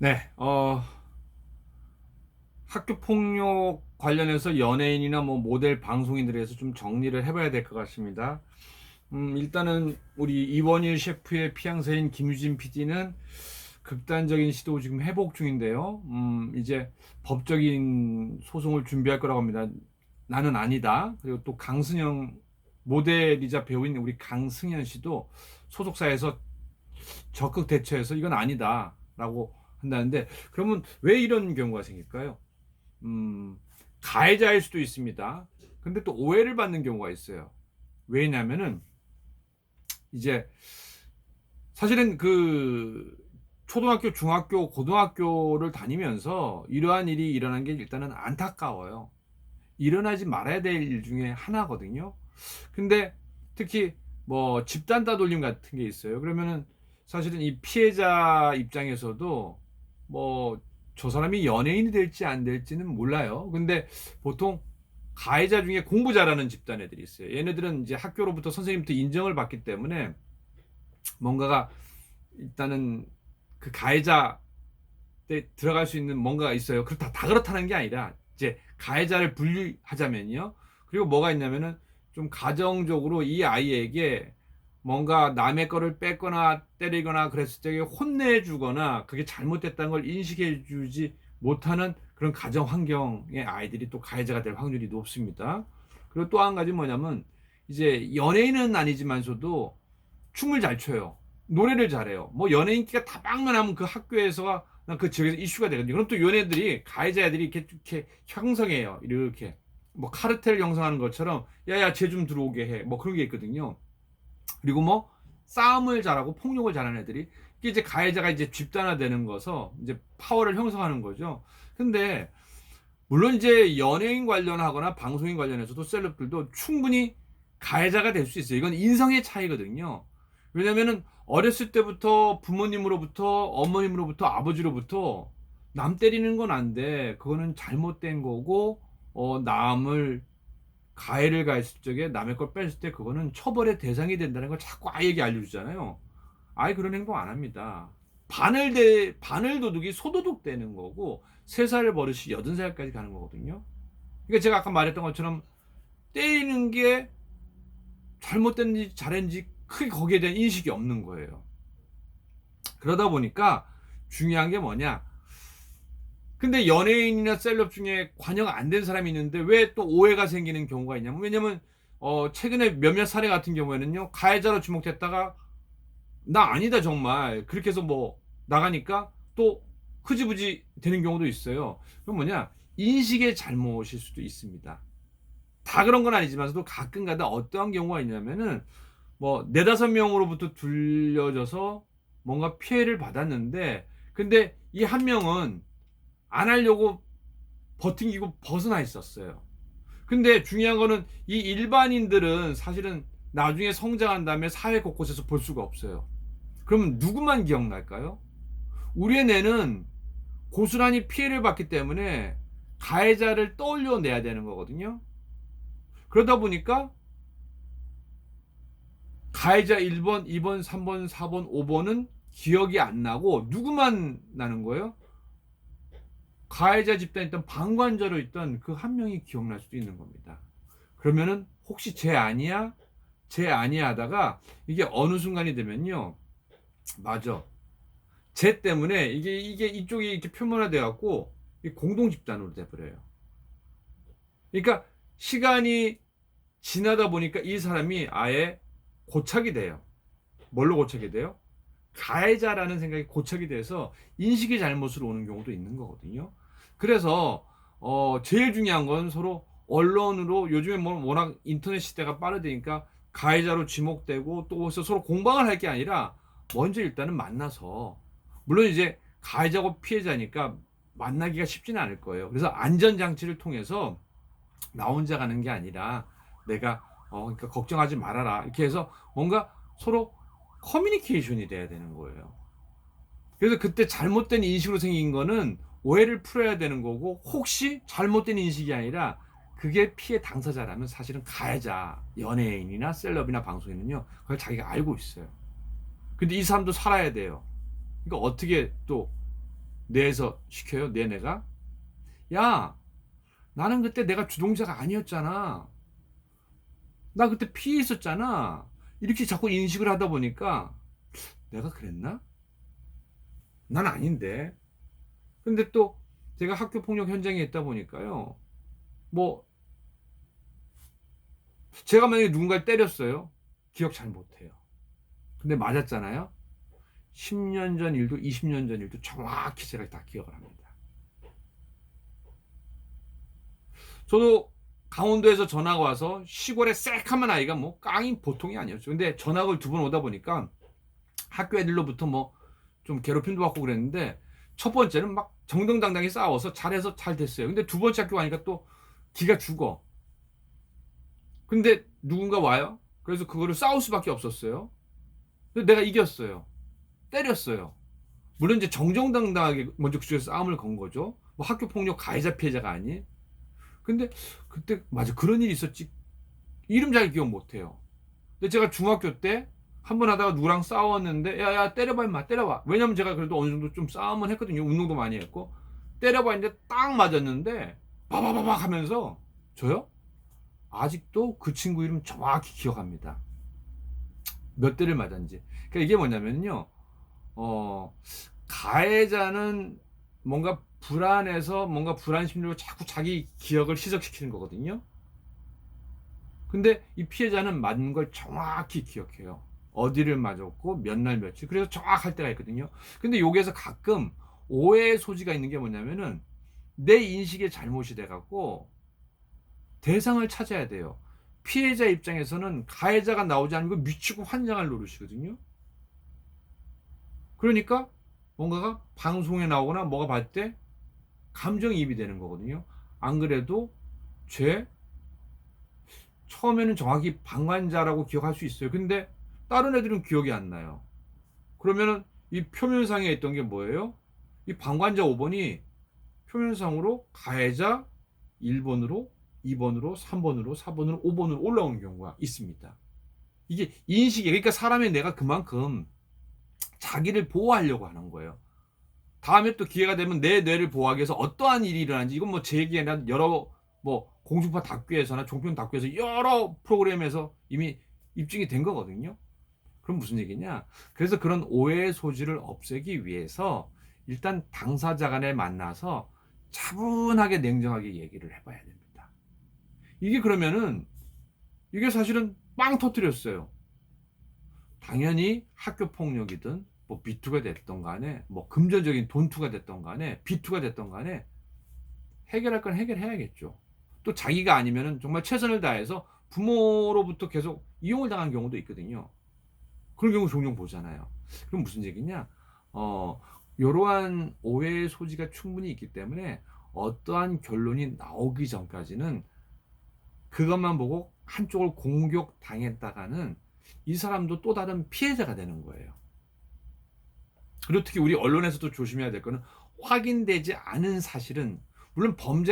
네, 학교 폭력 관련해서 연예인이나 뭐 모델 방송인들에 대해서 좀 정리를 해봐야 될 것 같습니다. 일단은 우리 이원일 셰프의 피양새인 김유진 PD는 극단적인 시도 지금 회복 중인데요. 이제 법적인 소송을 준비할 거라고 합니다. 나는 아니다. 그리고 또 강승영 모델이자 배우인 우리 강승현 씨도 소속사에서 적극 대처해서 이건 아니다라고 한다는데, 그러면 왜 이런 경우가 생길까요? 음, 가해자일 수도 있습니다. 근데 또 오해를 받는 경우가 있어요. 왜냐면은 이제 사실은 그 초등학교, 중학교, 고등학교를 다니면서 이러한 일이 일어난 게 일단은 안타까워요. 일어나지 말아야 될 일 중에 하나거든요. 근데 특히 뭐 집단 따돌림 같은 게 있어요. 그러면은 사실은 이 피해자 입장에서도 뭐 저 사람이 연예인이 될지 안 될지는 몰라요. 근데 보통 가해자 중에 공부 잘하는 집단 애들이 있어요. 얘네들은 이제 학교로부터 선생님부터 인정을 받기 때문에 뭔가가 일단은 그 가해자 때 들어갈 수 있는 뭔가가 있어요. 그렇다 다 그렇다는 게 아니라 이제 가해자를 분류하자면요. 그리고 뭐가 있냐면은 좀 가정적으로 이 아이에게 뭔가 남의 거를 뺏거나 때리거나 그랬을 때 혼내주거나 그게 잘못됐다는 걸 인식해주지 못하는 그런 가정 환경의 아이들이 또 가해자가 될 확률이 높습니다. 그리고 또 한 가지 뭐냐면 이제 연예인은 아니지만서도 춤을 잘 춰요. 노래를 잘해요. 뭐 연예인기가 다방만 하면 그 학교에서 그 지역에서 이슈가 되거든요. 그럼 또 연예들이 가해자들이 이렇게 형성해요. 이렇게 뭐 카르텔 형성하는 것처럼 야야 쟤 좀 들어오게 해. 뭐 그런 게 있거든요. 그리고 뭐 싸움을 잘하고 폭력을 잘하는 애들이 이게 이제 가해자가 이제 집단화되는 거서 이제 파워를 형성하는 거죠. 근데 물론 이제 연예인 관련하거나 방송인 관련해서도 셀럽들도 충분히 가해자가 될 수 있어요. 이건 인성의 차이거든요. 왜냐면은 어렸을 때부터 부모님으로부터 어머님으로부터 아버지로부터 남 때리는 건 안 돼. 그거는 잘못된 거고 남을 가해를 가했을 적에 남의 걸 뺐을 때 그거는 처벌의 대상이 된다는 걸 자꾸 아이에게 알려주잖아요. 아이 그런 행동 안 합니다. 바늘 도둑이 소도둑 되는 거고 3살 버릇이 80살까지 가는 거거든요. 그러니까 제가 아까 말했던 것처럼 때리는 게 잘못됐는지 잘했는지 크게 거기에 대한 인식이 없는 거예요. 그러다 보니까 중요한 게 뭐냐? 근데 연예인이나 셀럽 중에 관여가 안 된 사람이 있는데 왜 또 오해가 생기는 경우가 있냐면, 왜냐면 최근에 몇몇 사례 같은 경우에는요, 가해자로 지목됐다가 나 아니다 정말 그렇게 해서 뭐 나가니까 또 흐지부지 되는 경우도 있어요. 그럼 뭐냐, 인식의 잘못일 수도 있습니다. 다 그런 건 아니지만서도 가끔가다 어떠한 경우가 있냐면은 뭐 네다섯 명으로부터 둘려져서 뭔가 피해를 받았는데, 근데 이 한 명은 안 하려고 버팅기고 벗어나 있었어요. 근데 중요한 거는 이 일반인들은 사실은 나중에 성장한 다음에 사회 곳곳에서 볼 수가 없어요. 그러면 누구만 기억날까요? 우리의 뇌는 고스란히 피해를 받기 때문에 가해자를 떠올려내야 되는 거거든요. 그러다 보니까 가해자 1번, 2번, 3번, 4번, 5번은 기억이 안 나고 누구만 나는 거예요? 가해자 집단에 있던 방관자로 있던 그 한 명이 기억날 수도 있는 겁니다. 그러면은 혹시 쟤 아니야? 쟤 아니야 하다가 이게 어느 순간이 되면요. 맞아. 쟤 때문에 이게 이쪽이 이렇게 표면화돼 갖고 공동 집단으로 돼 버려요. 그러니까 시간이 지나다 보니까 이 사람이 아예 고착이 돼요. 뭘로 고착이 돼요? 가해자라는 생각이 고착이 돼서 인식의 잘못으로 오는 경우도 있는 거거든요. 그래서 제일 중요한 건 서로 언론으로, 요즘에 뭐 워낙 인터넷 시대가 빠르니까 가해자로 지목되고 또 서로 공방을 할 게 아니라 먼저 일단은 만나서, 물론 이제 가해자고 피해자니까 만나기가 쉽지는 않을 거예요. 그래서 안전장치를 통해서 나 혼자 가는 게 아니라 내가 그러니까 걱정하지 말아라 이렇게 해서 뭔가 서로 커뮤니케이션이 돼야 되는 거예요. 그래서 그때 잘못된 인식으로 생긴 거는 오해를 풀어야 되는 거고, 혹시 잘못된 인식이 아니라 그게 피해 당사자라면 사실은 가해자, 연예인이나 셀럽이나 방송인은요 그걸 자기가 알고 있어요. 근데 이 사람도 살아야 돼요. 그러니까 어떻게 또 뇌에서 시켜요. 뇌가. 야, 나는 그때 내가 주동자가 아니었잖아. 나 그때 피해 있었잖아. 이렇게 자꾸 인식을 하다 보니까 내가 그랬나? 난 아닌데. 근데 또 제가 학교 폭력 현장에 있다 보니까요. 뭐 제가 만약에 누군가를 때렸어요. 기억 잘 못해요. 근데 맞았잖아요. 10년 전 일도 20년 전 일도 정확히 제가 다 기억을 합니다. 저도 강원도에서 전화가 와서 시골에 새카만 아이가 뭐 깡이 보통이 아니었죠. 근데 전학을 두 번 오다 보니까 학교 애들로부터 뭐 좀 괴롭힘도 받고 그랬는데 첫 번째는 막 정정당당히 싸워서 잘해서 잘 됐어요. 근데 두 번째 학교 가니까 또 기가 죽어. 근데 누군가 와요. 그래서 그거를 싸울 수밖에 없었어요. 근데 내가 이겼어요. 때렸어요. 물론 이제 정정당당하게 먼저 그쪽에서 싸움을 건 거죠. 뭐 학교 폭력 가해자 피해자가 아닌. 근데 그때 맞아 그런 일이 있었지. 이름 잘 기억 못 해요. 근데 제가 중학교 때 한 번 하다가 누구랑 싸웠는데 야야 때려봐 임마 때려봐. 왜냐면 제가 그래도 어느 정도 좀 싸움은 했거든요. 운동도 많이 했고 때려봐 했는데 딱 맞았는데 바바바박 하면서 저요? 아직도 그 친구 이름 정확히 기억합니다. 몇 대를 맞았는지. 그러니까 이게 뭐냐면요. 어, 가해자는 뭔가 불안해서 뭔가 불안 심리로 자꾸 자기 기억을 희석시키는 거거든요. 근데 이 피해자는 맞는 걸 정확히 기억해요. 어디를 맞았고 몇 날 며칠. 그래서 정확할 때가 있거든요. 근데 여기에서 가끔 오해의 소지가 있는 게 뭐냐면은 내 인식의 잘못이 돼 갖고 대상을 찾아야 돼요. 피해자 입장에서는 가해자가 나오지 않는 거 미치고 환장할 노릇이거든요. 그러니까 뭔가가 방송에 나오거나 뭐가 봤을 때 감정이입이 되는 거거든요. 안 그래도 죄 처음에는 정확히 방관자라고 기억할 수 있어요. 근데 다른 애들은 기억이 안 나요. 그러면은 이 표면상에 있던 게 뭐예요? 이 방관자 5번이 표면상으로 가해자 1번으로 2번으로 3번으로 4번으로 5번으로 올라오는 경우가 있습니다. 이게 인식이 그러니까 사람의 뇌가 그만큼 자기를 보호하려고 하는 거예요. 다음에 또 기회가 되면 내 뇌를 보호하기 위해서 어떠한 일이 일어나는지 이건 뭐 제 얘기가 아니라 여러 뭐 공중파 다큐에서나 종편 다큐에서 여러 프로그램에서 이미 입증이 된 거거든요. 그럼 무슨 얘기냐? 그래서 그런 오해의 소지를 없애기 위해서 일단 당사자 간에 만나서 차분하게 냉정하게 얘기를 해봐야 됩니다. 이게 그러면은 이게 사실은 빵 터뜨렸어요. 당연히 학교 폭력이든 뭐 비투가 됐던 간에 뭐 금전적인 돈투가 됐던 간에 비투가 됐던 간에 해결할 건 해결해야겠죠. 또 자기가 아니면은 정말 최선을 다해서 부모로부터 계속 이용을 당한 경우도 있거든요. 그런 경우 종종 보잖아요. 그럼 무슨 얘기냐? 이러한 오해의 소지가 충분히 있기 때문에 어떠한 결론이 나오기 전까지는 그것만 보고 한쪽을 공격 당했다가는 이 사람도 또 다른 피해자가 되는 거예요. 그리고 특히 우리 언론에서도 조심해야 될 거는 확인되지 않은 사실은 물론 범죄